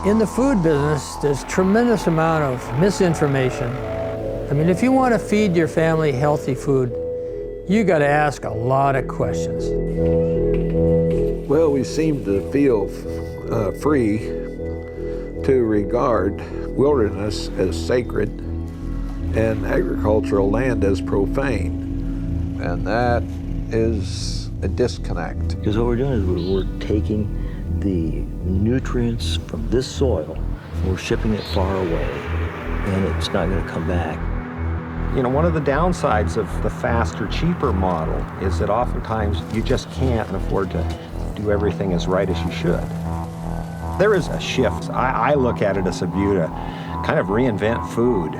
In the food business, there's tremendous amount of misinformation. I mean, if you want to feed your family healthy food, you got to ask a lot of questions. Well, we seem to feel free to regard wilderness as sacred and agricultural land as profane. And that is a disconnect. Because what we're doing is we're taking the nutrients from this soil, and we're shipping it far away, and it's not going to come back. You know, one of the downsides of the faster, cheaper model is that oftentimes you just can't afford to do everything as right as you should. There is a shift. I look at it as a view to kind of reinvent food.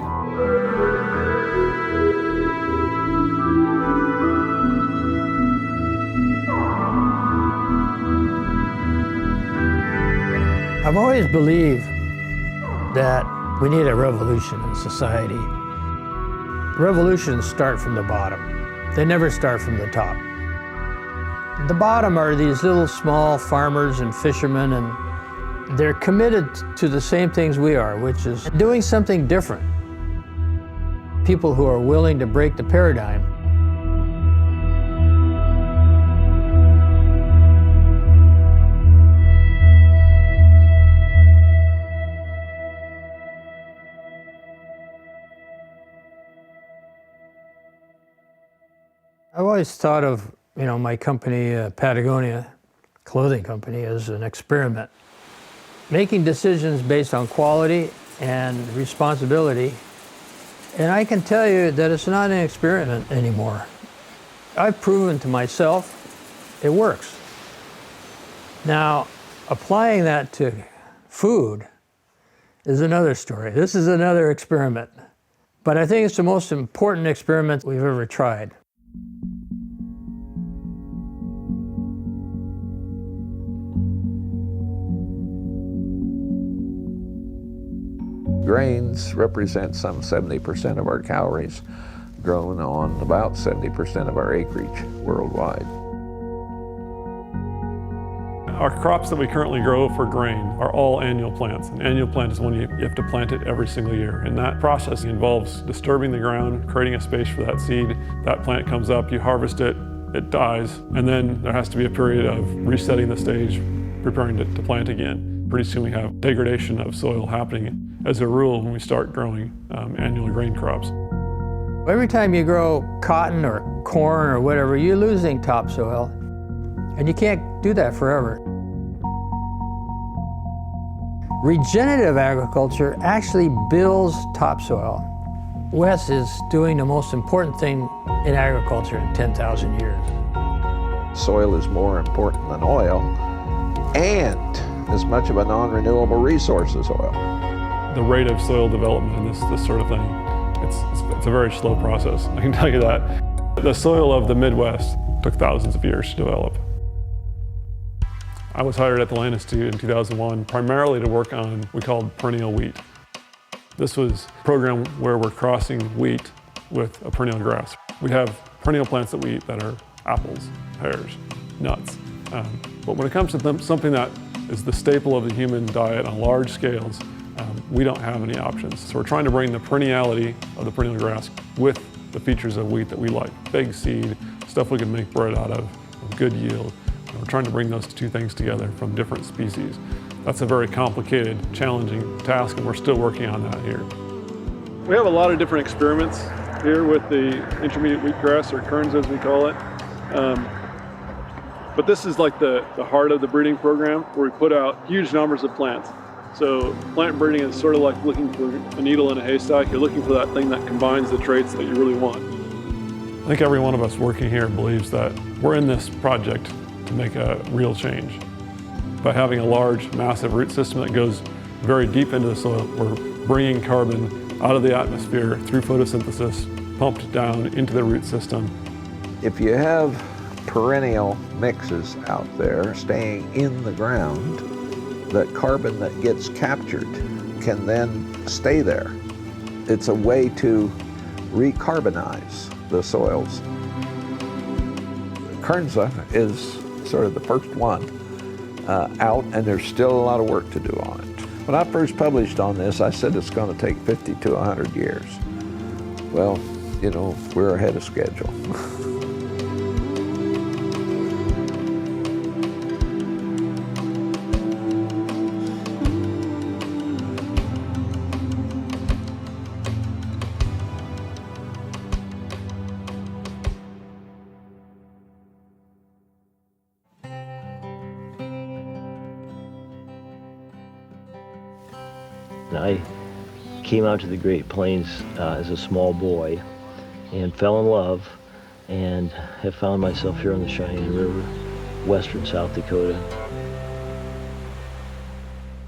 I've always believed that we need a revolution in society. Revolutions start from the bottom. They never start from the top. The bottom are these little small farmers and fishermen, and they're committed to the same things we are, which is doing something different. People who are willing to break the paradigm. I've always thought of, my company, Patagonia, clothing company, as an experiment. Making decisions based on quality and responsibility. And I can tell you that it's not an experiment anymore. I've proven to myself it works. Now, applying that to food is another story. This is another experiment. But I think it's the most important experiment we've ever tried. Grains represent some 70% of our calories, grown on about 70% of our acreage worldwide. Our crops that we currently grow for grain are all annual plants. An annual plant is one you have to plant it every single year. And that process involves disturbing the ground, creating a space for that seed. That plant comes up, you harvest it, it dies, and then there has to be a period of resetting the stage, preparing to plant again. Pretty soon we have degradation of soil happening as a rule when we start growing annual grain crops. Every time you grow cotton or corn or whatever, you're losing topsoil, and you can't do that forever. Regenerative agriculture actually builds topsoil. Wes is doing the most important thing in agriculture in 10,000 years. Soil is more important than oil, and as much of a non-renewable resource as oil. The rate of soil development and this sort of thing, it's a very slow process, I can tell you that. The soil of the Midwest took thousands of years to develop. I was hired at the Land Institute in 2001 primarily to work on what we called perennial wheat. This was a program where we're crossing wheat with a perennial grass. We have perennial plants that we eat that are apples, pears, nuts. But when it comes to something that is the staple of the human diet on large scales, we don't have any options. So we're trying to bring the perenniality of the perennial grass with the features of wheat that we like. Big seed, stuff we can make bread out of good yield. And we're trying to bring those two things together from different species. That's a very complicated, challenging task, and we're still working on that here. We have a lot of different experiments here with the intermediate wheatgrass, or kerns as we call it. But this is like the heart of the breeding program, where we put out huge numbers of plants. So plant breeding is sort of like looking for a needle in a haystack. You're looking for that thing that combines the traits that you really want. I think every one of us working here believes that we're in this project to make a real change. By having a large, massive root system that goes very deep into the soil, we're bringing carbon out of the atmosphere through photosynthesis, pumped down into the root system. If you have perennial mixes out there staying in the ground, the carbon that gets captured can then stay there. It's a way to recarbonize the soils. Kernza is sort of the first one out, and there's still a lot of work to do on it. When I first published on this, I said it's going to take 50 to 100 years. Well, you know, we're ahead of schedule. I came out to the Great Plains as a small boy and fell in love and have found myself here on the Cheyenne River, western South Dakota.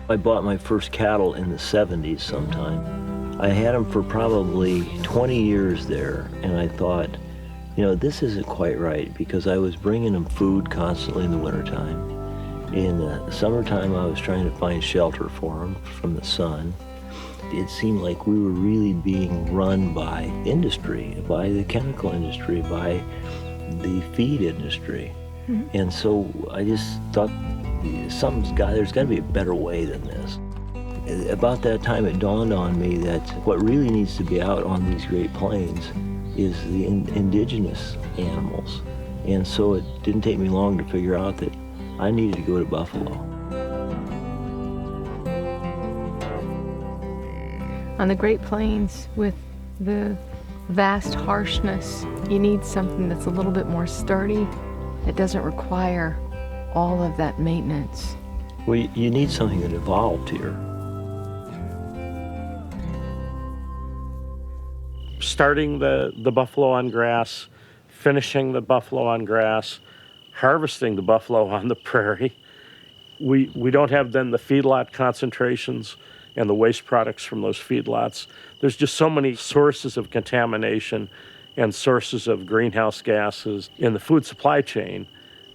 I bought my first cattle in the 70s sometime. I had them for probably 20 years there, and I thought, you know, this isn't quite right, because I was bringing them food constantly in the wintertime. In the summertime, I was trying to find shelter for them from the sun. It seemed like we were really being run by industry, by the chemical industry, by the feed industry. Mm-hmm. And so I just thought, there's got to be a better way than this. About that time, it dawned on me that what really needs to be out on these Great Plains is the indigenous animals. And so it didn't take me long to figure out that I needed to go to buffalo. On the Great Plains, with the vast harshness, you need something that's a little bit more sturdy, that doesn't require all of that maintenance. Well, you need something that evolved here. Starting the buffalo on grass, finishing the buffalo on grass, harvesting the buffalo on the prairie. We don't have then the feedlot concentrations and the waste products from those feedlots. There's just so many sources of contamination and sources of greenhouse gases in the food supply chain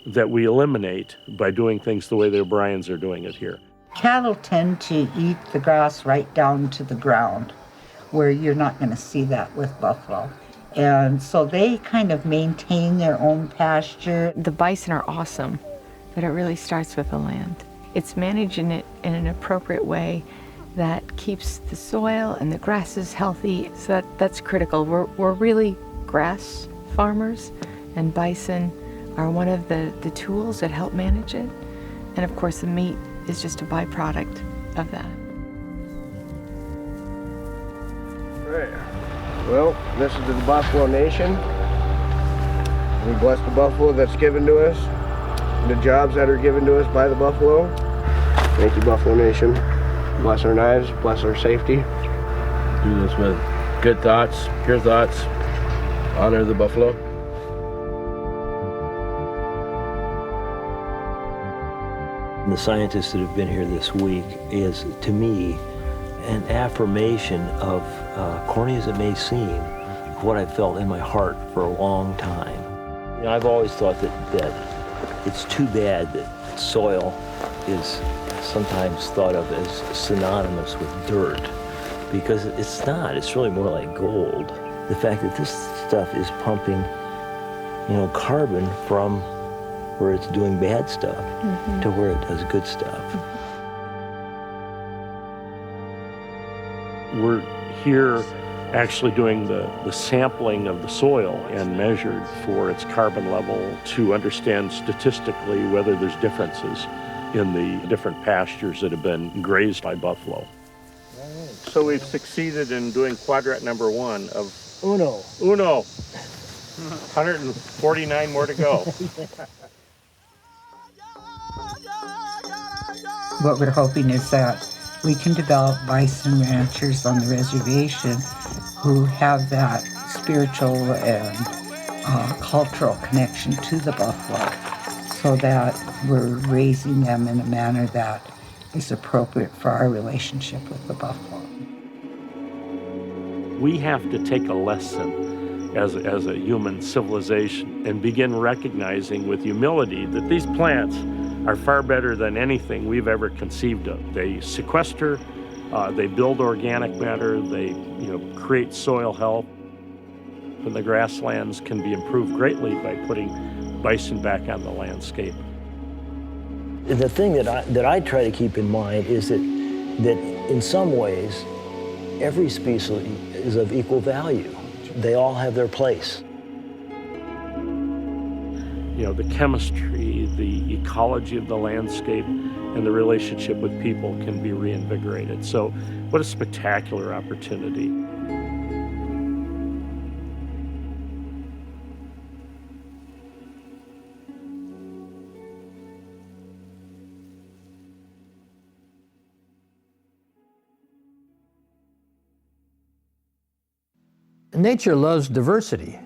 that we eliminate by doing things the way the O'Briens are doing it here. Cattle tend to eat the grass right down to the ground, where you're not going to see that with buffalo. And so they kind of maintain their own pasture. The bison are awesome, but it really starts with the land. It's managing it in an appropriate way that keeps the soil and the grasses healthy, so that's critical. We're really grass farmers, and bison are one of the tools that help manage it. And of course, the meat is just a byproduct of that. Right. Well, this is the Buffalo Nation. We bless the buffalo that's given to us, the jobs that are given to us by the buffalo. Thank you, Buffalo Nation. Bless our knives, bless our safety. Do this with good thoughts, pure thoughts. Honor the buffalo. The scientists that have been here this week is, to me, an affirmation of, corny as it may seem, of what I've felt in my heart for a long time. You know, I've always thought that it's too bad that soil is sometimes thought of as synonymous with dirt, because it's not. It's really more like gold. The fact that this stuff is pumping, you know, carbon from where it's doing bad stuff to where it does good stuff. We're here actually doing the sampling of the soil and measured for its carbon level to understand statistically whether there's differences in the different pastures that have been grazed by buffalo. So we've succeeded in doing quadrant number 1 of Uno. 149 more to go. What we're hoping is that we can develop bison ranchers on the reservation who have that spiritual and cultural connection to the buffalo, so that we're raising them in a manner that is appropriate for our relationship with the buffalo. We have to take a lesson as a human civilization and begin recognizing with humility that these plants are far better than anything we've ever conceived of. They sequester, they build organic matter, they create soil health, and the grasslands can be improved greatly by putting bison back on the landscape. The thing that I try to keep in mind is that that in some ways, every species is of equal value. They all have their place. You know, the chemistry, the ecology of the landscape, and the relationship with people can be reinvigorated. So what a spectacular opportunity. Nature loves diversity.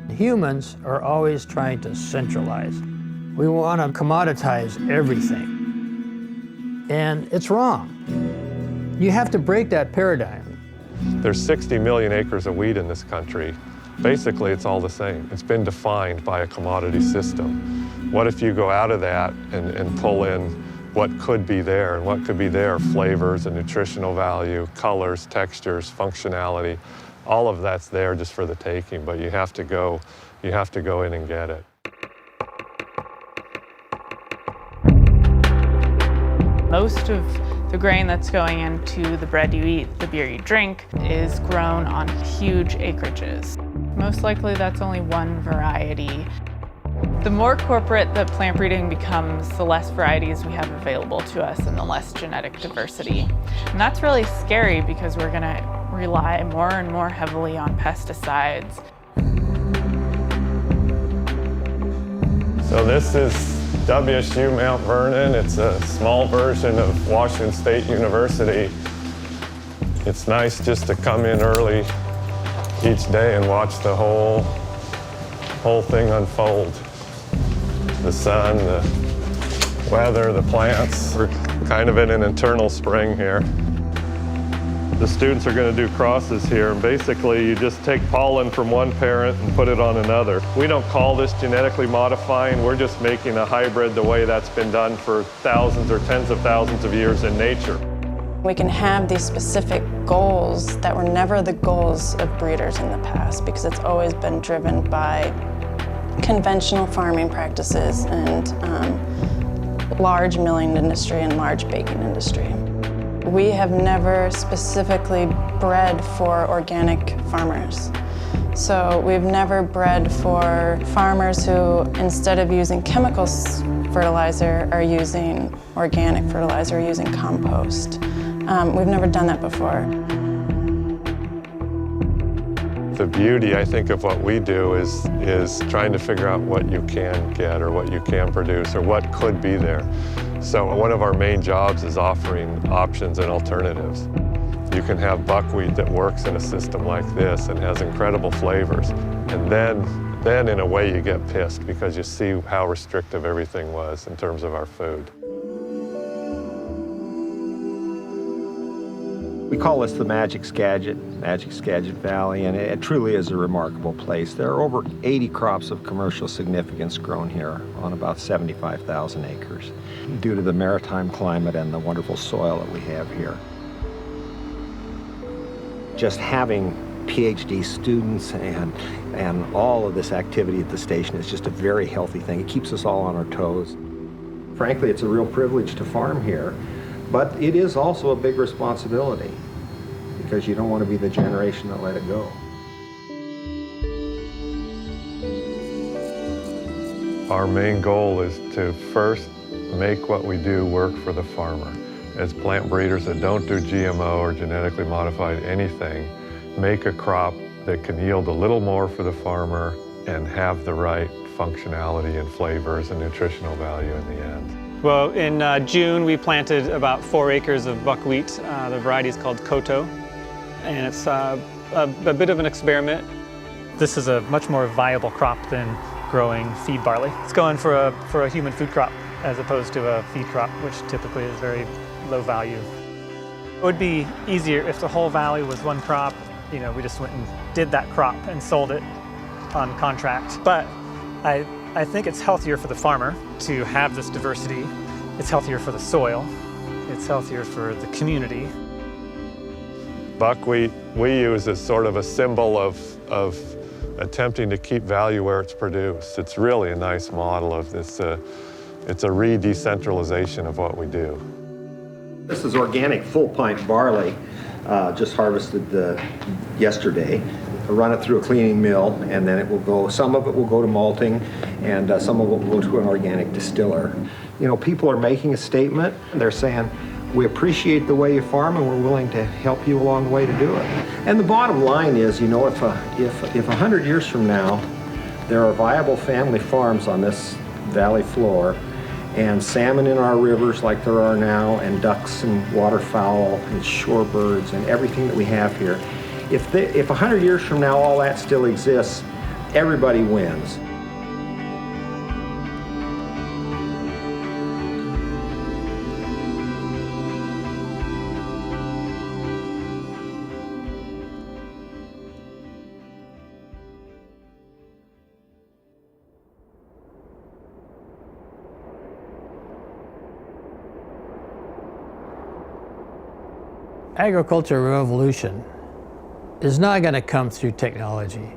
Humans are always trying to centralize. We want to commoditize everything. And it's wrong. You have to break that paradigm. There's 60 million acres of wheat in this country. Basically, it's all the same. It's been defined by a commodity system. What if you go out of that and pull in what could be there? And what could be there? Flavors and nutritional value, colors, textures, functionality. All of that's there just for the taking, but you have to go in and get it. Most of the grain that's going into the bread you eat, the beer you drink, is grown on huge acreages. Most likely that's only one variety. The more corporate that plant breeding becomes, the less varieties we have available to us and the less genetic diversity. And that's really scary because we're going to rely more and more heavily on pesticides. So this is WSU Mount Vernon. It's a small version of Washington State University. It's nice just to come in early each day and watch the whole thing unfold. The sun, the weather, the plants. We're kind of in an eternal spring here. The students are going to do crosses here, and basically you just take pollen from one parent and put it on another. We don't call this genetically modifying, we're just making a hybrid the way that's been done for thousands or tens of thousands of years in nature. We can have these specific goals that were never the goals of breeders in the past because it's always been driven by conventional farming practices and large milling industry and large baking industry. We have never specifically bred for organic farmers. So we've never bred for farmers who, instead of using chemical fertilizer, are using organic fertilizer, or using compost. We've never done that before. The beauty, I think, of what we do is trying to figure out what you can get or what you can produce or what could be there. So one of our main jobs is offering options and alternatives. You can have buckwheat that works in a system like this and has incredible flavors. And then in a way you get pissed because you see how restrictive everything was in terms of our food. We call this the Magic Skagit Valley, and it truly is a remarkable place. There are over 80 crops of commercial significance grown here on about 75,000 acres due to the maritime climate and the wonderful soil that we have here. Just having PhD students and all of this activity at the station is just a very healthy thing. It keeps us all on our toes. Frankly, it's a real privilege to farm here. But it is also a big responsibility because you don't want to be the generation that let it go. Our main goal is to first make what we do work for the farmer. As plant breeders that don't do GMO or genetically modified anything, make a crop that can yield a little more for the farmer and have the right functionality and flavors and nutritional value in the end. Well, in June, we planted about 4 acres of buckwheat. The variety is called Koto, and it's a bit of an experiment. This is a much more viable crop than growing feed barley. It's going for a human food crop as opposed to a feed crop, which typically is very low value. It would be easier if the whole valley was one crop. You know, we just went and did that crop and sold it on contract. But I think it's healthier for the farmer to have this diversity. It's healthier for the soil. It's healthier for the community. Buckwheat we use as sort of a symbol of attempting to keep value where it's produced. It's really a nice model of this. It's a re-decentralization of what we do. This is organic full pint barley, just harvested yesterday. I run it through a cleaning mill, and then it will go, some of it will go to malting, and some of it will go to an organic distiller. You know, people are making a statement. They're saying, we appreciate the way you farm, and we're willing to help you along the way to do it. And the bottom line is, you know, if 100 years from now, there are viable family farms on this valley floor, and salmon in our rivers like there are now, and ducks and waterfowl and shorebirds and everything that we have here, if 100 years from now all that still exists, everybody wins. Agricultural revolution is not going to come through technology.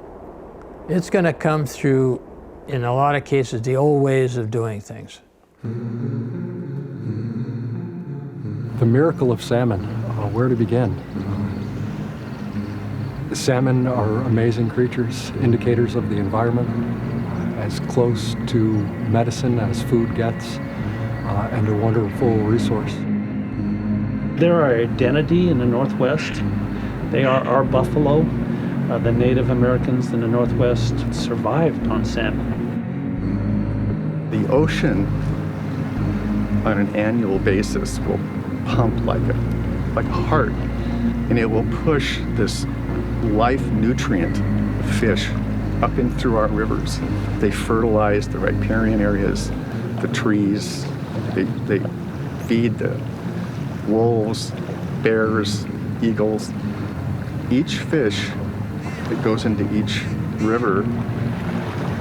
It's going to come through, in a lot of cases, the old ways of doing things. The miracle of salmon, where to begin? Salmon are amazing creatures, indicators of the environment, as close to medicine as food gets, and a wonderful resource. They're our identity in the Northwest. They are our buffalo. The Native Americans in the Northwest survived on salmon. The ocean, on an annual basis, will pump like a heart, and it will push this life nutrient, fish, up in through our rivers. They fertilize the riparian areas, the trees. They feed the wolves, bears, eagles. Each fish that goes into each river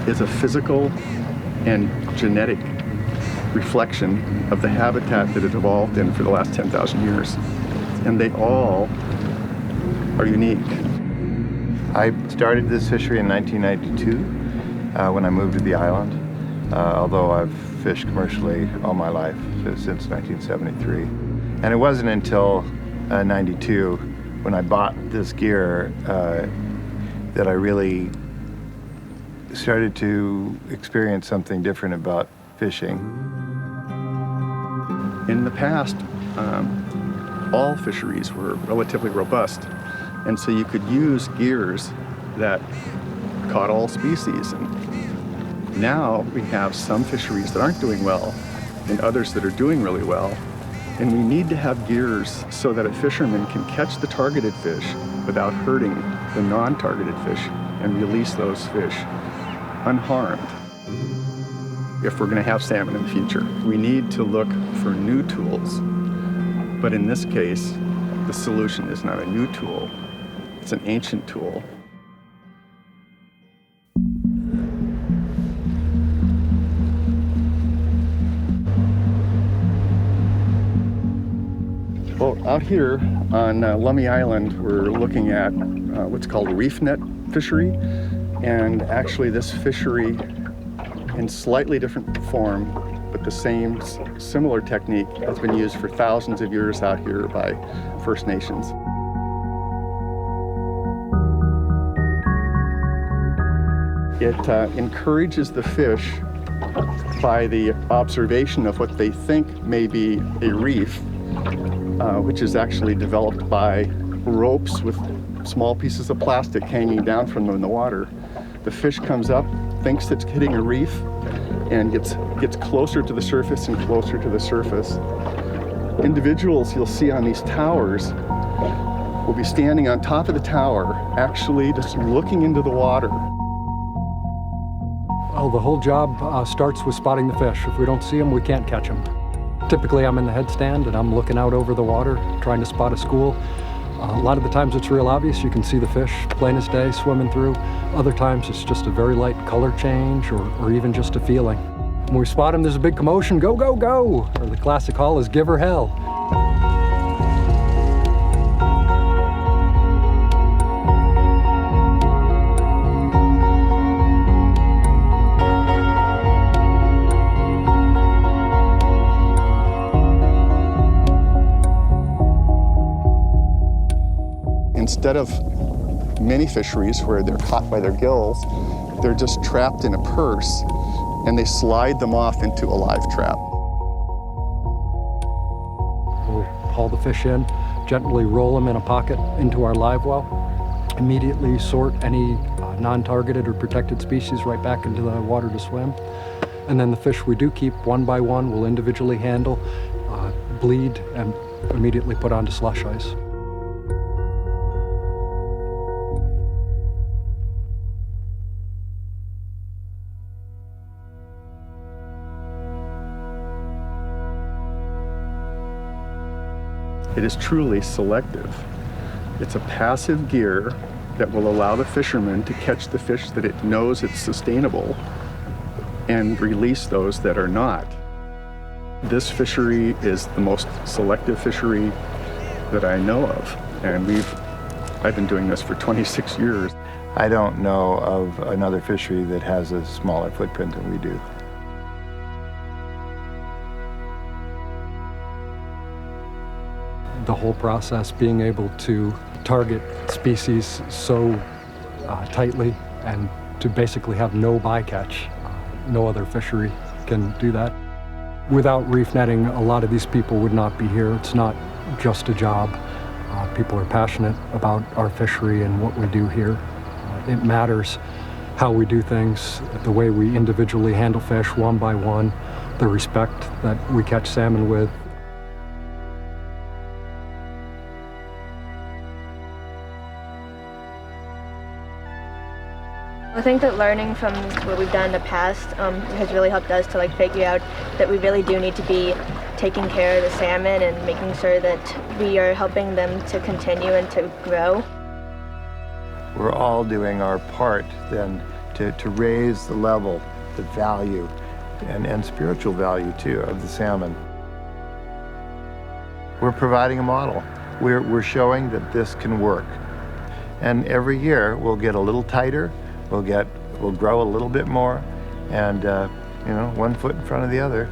is a physical and genetic reflection of the habitat that it evolved in for the last 10,000 years. And they all are unique. I started this fishery in 1992 when I moved to the island, although I've fished commercially all my life since 1973. And it wasn't until 92 when I bought this gear that I really started to experience something different about fishing. In the past, all fisheries were relatively robust, and so you could use gears that caught all species. And now we have some fisheries that aren't doing well and others that are doing really well. And we need to have gears so that a fisherman can catch the targeted fish without hurting the non-targeted fish and release those fish unharmed. If we're going to have salmon in the future, we need to look for new tools. But in this case, the solution is not a new tool, it's an ancient tool. Well, out here on Lummi Island, we're looking at what's called a reef net fishery. And actually this fishery, in slightly different form, but the same similar technique, has been used for thousands of years out here by First Nations. It encourages the fish by the observation of what they think may be a reef, which is actually developed by ropes with small pieces of plastic hanging down from them in the water. The fish comes up, thinks it's hitting a reef, and gets closer to the surface and closer to the surface. Individuals you'll see on these towers will be standing on top of the tower, actually just looking into the water. Well, the whole job starts with spotting the fish. If we don't see them, we can't catch them. Typically, I'm in the headstand and I'm looking out over the water, trying to spot a school. A lot of the times it's real obvious. You can see the fish plain as day swimming through. Other times it's just a very light color change or even just a feeling. When we spot them, there's a big commotion, go, go, go! Or the classic call is give her hell. instead of many fisheries where they're caught by their gills, they're just trapped in a purse and they slide them off into a live trap. We'll haul the fish in, gently roll them in a pocket into our live well, immediately sort any non-targeted or protected species right back into the water to swim. And then the fish we do keep one by one, we'll individually handle, bleed, and immediately put onto slush ice. It is truly selective. It's a passive gear that will allow the fisherman to catch the fish that it knows it's sustainable and release those that are not. This fishery is the most selective fishery that I know of, and I've been doing this for 26 years. I don't know of another fishery that has a smaller footprint than we do. The whole process, being able to target species so tightly and to basically have no bycatch. No other fishery can do that. Without reef netting, a lot of these people would not be here. It's not just a job. People are passionate about our fishery and what we do here. It matters how we do things, the way we individually handle fish one by one, the respect that we catch salmon with. I think that learning from what we've done in the past has really helped us to figure out that we really do need to be taking care of the salmon and making sure that we are helping them to continue and to grow. We're all doing our part then to raise the level, the value, and spiritual value too of the salmon. We're providing a model. We're showing that this can work. And every year we'll get a little tighter, we'll grow a little bit more, and one foot in front of the other.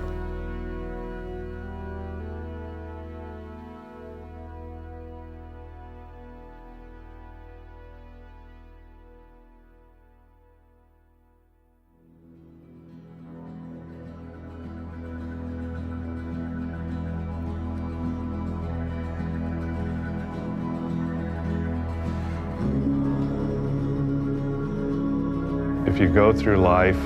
If you go through life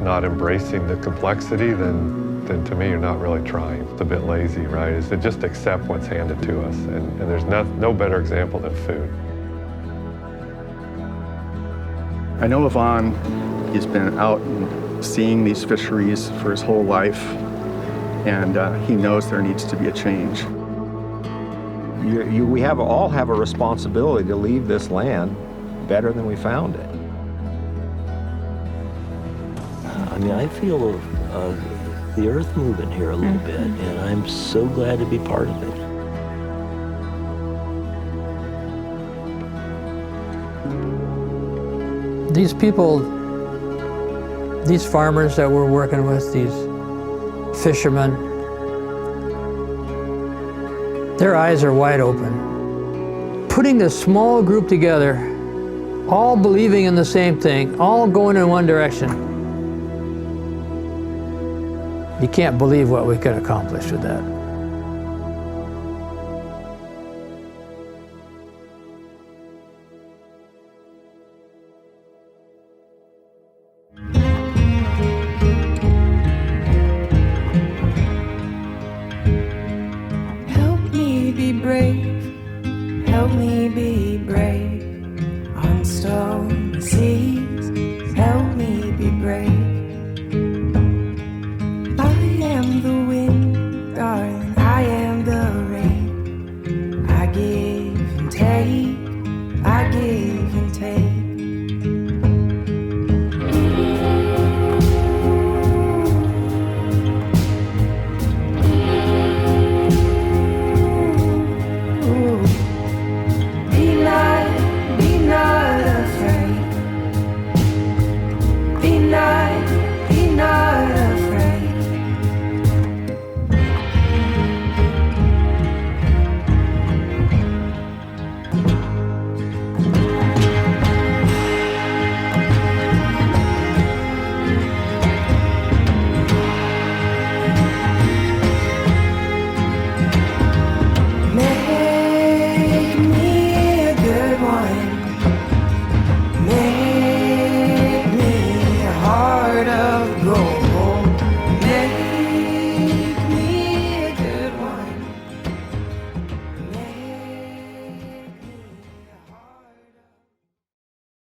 not embracing the complexity, then to me, you're not really trying. It's a bit lazy, right? Is to just accept what's handed to us. And there's no better example than food. I know Yvonne, he's been out and seeing these fisheries for his whole life, and he knows there needs to be a change. We all have a responsibility to leave this land better than we found it. I feel the earth moving here a little bit, and I'm so glad to be part of it. These people, these farmers that we're working with, these fishermen, their eyes are wide open. Putting this small group together, all believing in the same thing, all going in one direction. You can't believe what we could accomplish with that.